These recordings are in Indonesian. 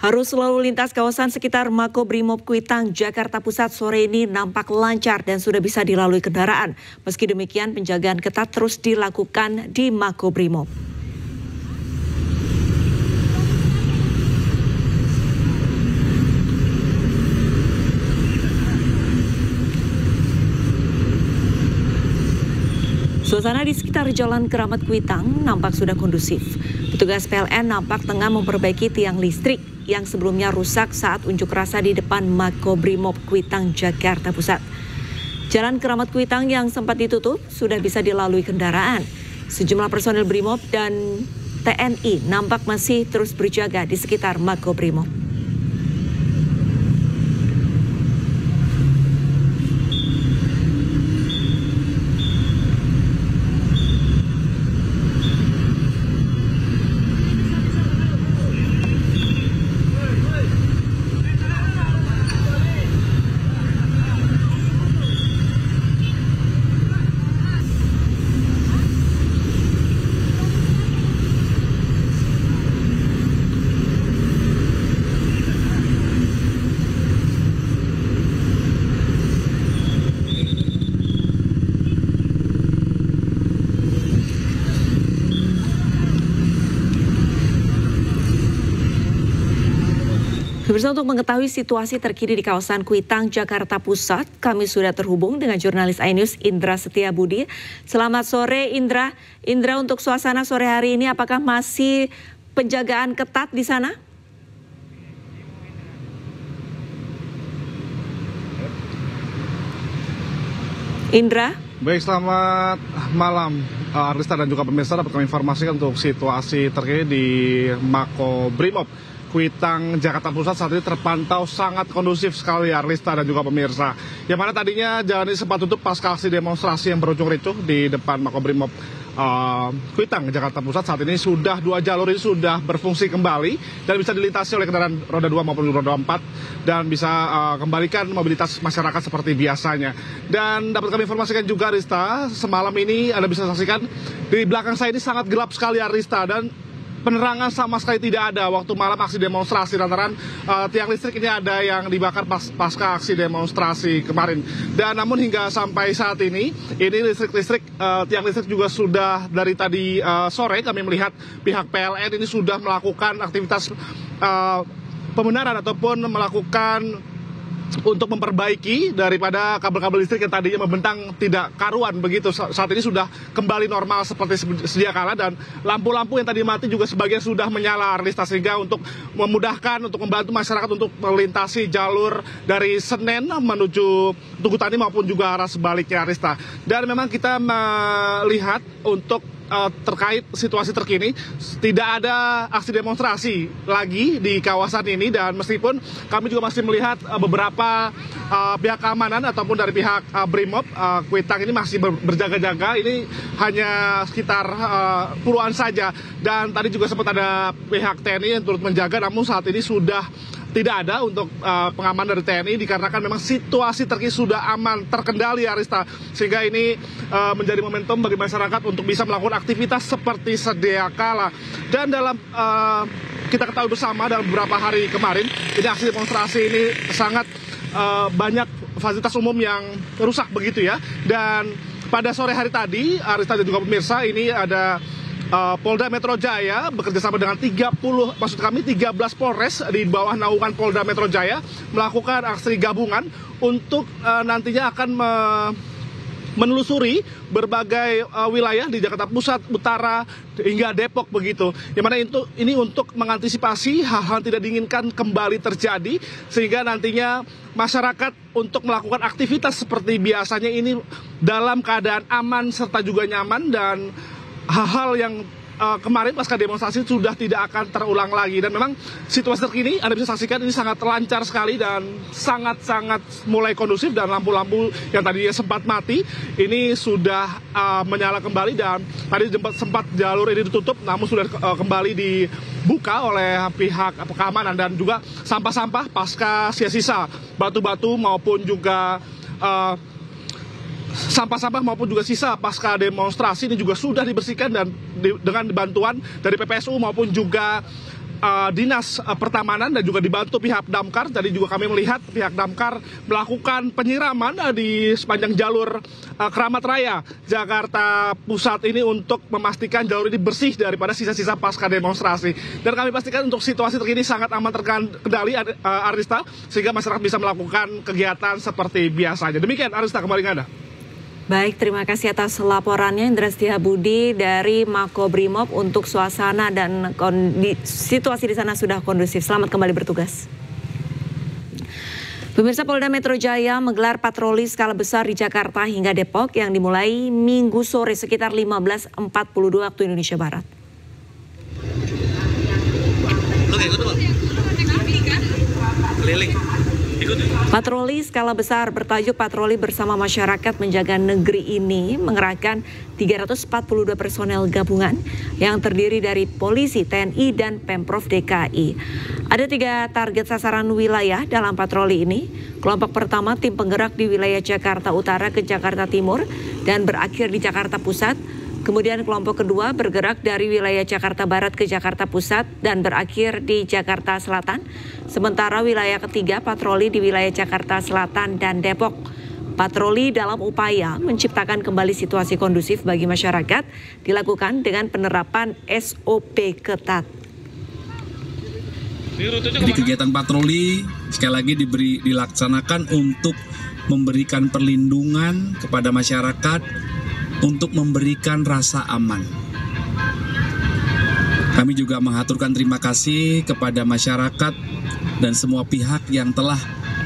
Arus lalu lintas kawasan sekitar Makobrimob Kuitang, Jakarta Pusat sore ini nampak lancar dan sudah bisa dilalui kendaraan. Meski demikian, penjagaan ketat terus dilakukan di Makobrimob. Suasana di sekitar Jalan Keramat Kuitang nampak sudah kondusif. Petugas PLN nampak tengah memperbaiki tiang listrik yang sebelumnya rusak saat unjuk rasa di depan Makobrimob Kuitang, Jakarta Pusat. Jalan Keramat Kuitang yang sempat ditutup sudah bisa dilalui kendaraan. Sejumlah personel Brimob dan TNI nampak masih terus berjaga di sekitar Makobrimob. Pemirsa, untuk mengetahui situasi terkini di kawasan Kuitang, Jakarta Pusat, kami sudah terhubung dengan jurnalis iNews Indra Setiabudi. Selamat sore Indra. Indra, untuk suasana sore hari ini apakah masih penjagaan ketat di sana? Indra? Baik, selamat malam Arlista dan juga pemirsa. Dapat kami informasikan untuk situasi terkini di Makobrimob Kuitang, Jakarta Pusat saat ini terpantau sangat kondusif sekali Arlista dan juga pemirsa. Yang mana tadinya jalan ini sempat tutup pasca aksi demonstrasi yang berujung ricuh di depan Makobrimob Kuitang, Jakarta Pusat. Saat ini sudah dua jalur ini sudah berfungsi kembali dan bisa dilintasi oleh kendaraan roda 2 maupun roda 4 dan bisa kembalikan mobilitas masyarakat seperti biasanya. Dan dapat kami informasikan juga Arista, semalam ini Anda bisa saksikan di belakang saya ini sangat gelap sekali Arista, dan penerangan sama sekali tidak ada waktu malam aksi demonstrasi lantaran tiang listrik ini ada yang dibakar pasca aksi demonstrasi kemarin. Dan namun hingga sampai saat ini tiang listrik juga sudah dari tadi sore kami melihat pihak PLN ini sudah melakukan aktivitas pembenaran ataupun melakukan untuk memperbaiki daripada kabel-kabel listrik yang tadinya membentang tidak karuan begitu. Saat ini sudah kembali normal seperti sedia kala, dan lampu-lampu yang tadi mati juga sebagian sudah menyala Arlista, sehingga untuk memudahkan, untuk membantu masyarakat untuk melintasi jalur dari Senen menuju Tugu Tani maupun juga arah sebaliknya Arlista. Dan memang kita melihat untuk terkait situasi terkini, tidak ada aksi demonstrasi lagi di kawasan ini, dan meskipun kami juga masih melihat beberapa pihak keamanan ataupun dari pihak Brimob Kuitang ini masih berjaga-jaga. Ini hanya sekitar puluhan saja, dan tadi juga sempat ada pihak TNI yang turut menjaga, namun saat ini sudah tidak ada untuk pengamanan dari TNI dikarenakan memang situasi terkini sudah aman, terkendali Arista, sehingga ini menjadi momentum bagi masyarakat untuk bisa melakukan aktivitas seperti sedia kala. Dan dalam kita ketahui bersama dalam beberapa hari kemarin, ini aksi demonstrasi ini sangat banyak fasilitas umum yang rusak begitu ya. Dan pada sore hari tadi Arista dan juga pemirsa, ini ada Polda Metro Jaya bekerjasama dengan 13 Polres di bawah naungan Polda Metro Jaya melakukan aksi gabungan untuk nantinya akan menelusuri berbagai wilayah di Jakarta Pusat, Utara, hingga Depok begitu. Yang mana ini untuk mengantisipasi hal-hal tidak diinginkan kembali terjadi, sehingga nantinya masyarakat untuk melakukan aktivitas seperti biasanya ini dalam keadaan aman serta juga nyaman, dan hal-hal yang kemarin pasca demonstrasi sudah tidak akan terulang lagi. Dan memang situasi terkini Anda bisa saksikan ini sangat lancar sekali dan sangat-sangat mulai kondusif, dan lampu-lampu yang tadinya sempat mati ini sudah menyala kembali, dan tadi sempat jalur ini ditutup namun sudah kembali dibuka oleh pihak keamanan. Dan juga sampah-sampah pasca sisa batu-batu maupun juga sampah-sampah maupun juga sisa pasca demonstrasi ini juga sudah dibersihkan, dan dengan bantuan dari PPSU maupun juga dinas pertamanan dan juga dibantu pihak damkar. Jadi juga kami melihat pihak damkar melakukan penyiraman di sepanjang jalur Keramat Raya Jakarta Pusat ini untuk memastikan jalur ini bersih daripada sisa-sisa pasca demonstrasi. Dan kami pastikan untuk situasi terkini sangat aman terkendali, Arista, sehingga masyarakat bisa melakukan kegiatan seperti biasanya. Demikian, Arista, kembali ke Anda. Baik, terima kasih atas laporannya Indra Setiabudi dari Makobrimob untuk suasana dan situasi di sana sudah kondusif. Selamat kembali bertugas. Pemirsa, Polda Metro Jaya menggelar patroli skala besar di Jakarta hingga Depok yang dimulai Minggu sore sekitar 15.42 waktu Indonesia Barat. Keliling. Patroli skala besar bertajuk Patroli Bersama Masyarakat Menjaga Negeri ini mengerahkan 342 personel gabungan yang terdiri dari polisi, TNI, dan Pemprov DKI. Ada 3 target sasaran wilayah dalam patroli ini. Kelompok pertama tim penggerak di wilayah Jakarta Utara ke Jakarta Timur dan berakhir di Jakarta Pusat. Kemudian kelompok kedua bergerak dari wilayah Jakarta Barat ke Jakarta Pusat dan berakhir di Jakarta Selatan. Sementara wilayah ketiga patroli di wilayah Jakarta Selatan dan Depok. Patroli dalam upaya menciptakan kembali situasi kondusif bagi masyarakat dilakukan dengan penerapan SOP ketat. Jadi kegiatan patroli sekali lagi dilaksanakan untuk memberikan perlindungan kepada masyarakat, untuk memberikan rasa aman. Kami juga mengaturkan terima kasih kepada masyarakat dan semua pihak yang telah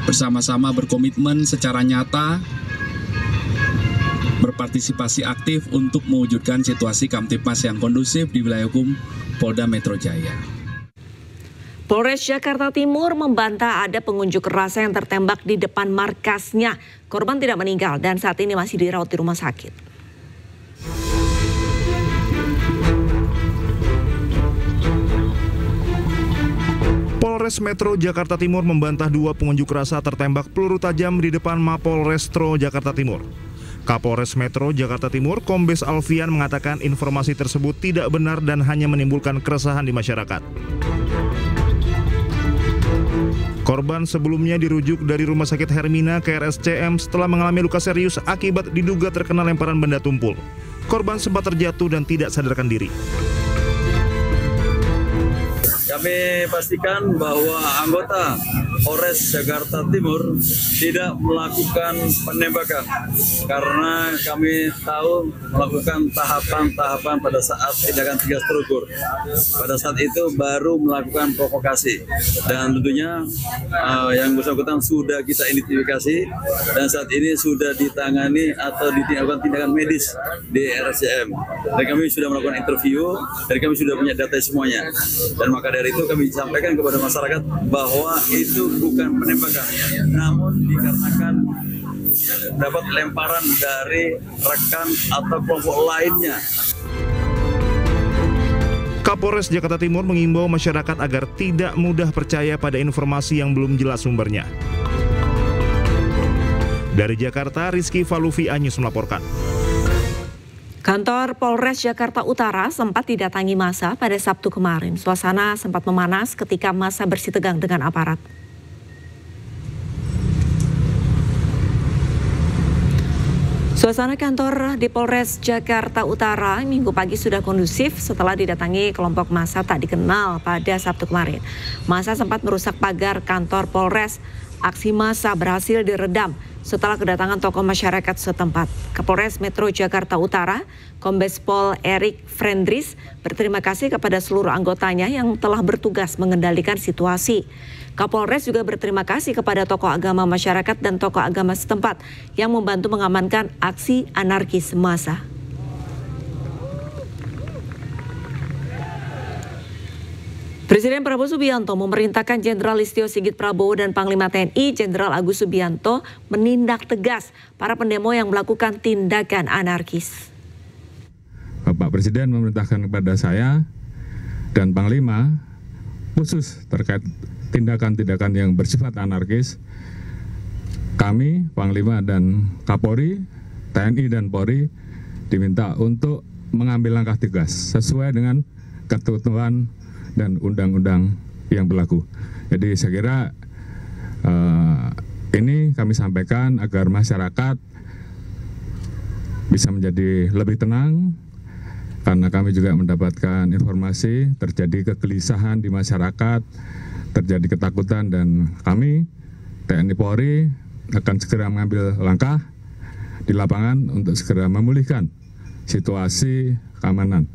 bersama-sama berkomitmen secara nyata berpartisipasi aktif untuk mewujudkan situasi Kamtipmas yang kondusif di wilayah hukum Polda Metro Jaya. Polres Jakarta Timur membantah ada pengunjuk rasa yang tertembak di depan markasnya. Korban tidak meninggal dan saat ini masih dirawat di rumah sakit. Polres Metro Jakarta Timur membantah 2 pengunjuk rasa tertembak peluru tajam di depan Mapolrestro Jakarta Timur. Kapolres Metro Jakarta Timur, Kombes Alfian, mengatakan informasi tersebut tidak benar dan hanya menimbulkan keresahan di masyarakat. Korban sebelumnya dirujuk dari Rumah Sakit Hermina ke RSCM setelah mengalami luka serius akibat diduga terkena lemparan benda tumpul. Korban sempat terjatuh dan tidak sadarkan diri. Kami pastikan bahwa anggota Polres Jakarta Timur tidak melakukan penembakan karena kami tahu melakukan tahapan-tahapan pada saat tindakan tegas terukur. Pada saat itu baru melakukan provokasi dan tentunya yang bersangkutan sudah kita identifikasi dan saat ini sudah ditangani atau dilakukan tindakan medis di RSCM. Dan kami sudah melakukan interview dan kami sudah punya data semuanya. Dan maka dari itu kami sampaikan kepada masyarakat bahwa itu bukan penembakan, namun dikarenakan dapat lemparan dari rekan atau kelompok lainnya. Kapolres Jakarta Timur mengimbau masyarakat agar tidak mudah percaya pada informasi yang belum jelas sumbernya. Dari Jakarta, Rizky Falufi Anyus melaporkan. Kantor Polres Jakarta Utara sempat didatangi massa pada Sabtu kemarin. Suasana sempat memanas ketika massa bersitegang dengan aparat. Suasana kantor di Polres Jakarta Utara Minggu pagi sudah kondusif setelah didatangi kelompok massa tak dikenal pada Sabtu kemarin. Massa sempat merusak pagar kantor Polres. Aksi massa berhasil diredam setelah kedatangan tokoh masyarakat setempat. Kapolres Metro Jakarta Utara, Kombes Pol Erik Frendris, berterima kasih kepada seluruh anggotanya yang telah bertugas mengendalikan situasi. Kapolres juga berterima kasih kepada tokoh agama masyarakat dan tokoh agama setempat yang membantu mengamankan aksi anarkis massa. Presiden Prabowo Subianto memerintahkan Jenderal Listio Sigit Prabowo dan Panglima TNI Jenderal Agus Subianto menindak tegas para pendemo yang melakukan tindakan anarkis. Bapak Presiden memerintahkan kepada saya dan Panglima khusus terkait tindakan-tindakan yang bersifat anarkis. Kami, Panglima dan Kapolri, TNI dan Polri diminta untuk mengambil langkah tegas sesuai dengan ketentuan dan undang-undang yang berlaku. Jadi saya kira ini kami sampaikan agar masyarakat bisa menjadi lebih tenang, karena kami juga mendapatkan informasi terjadi kegelisahan di masyarakat, terjadi ketakutan, dan kami TNI Polri akan segera mengambil langkah di lapangan untuk segera memulihkan situasi keamanan.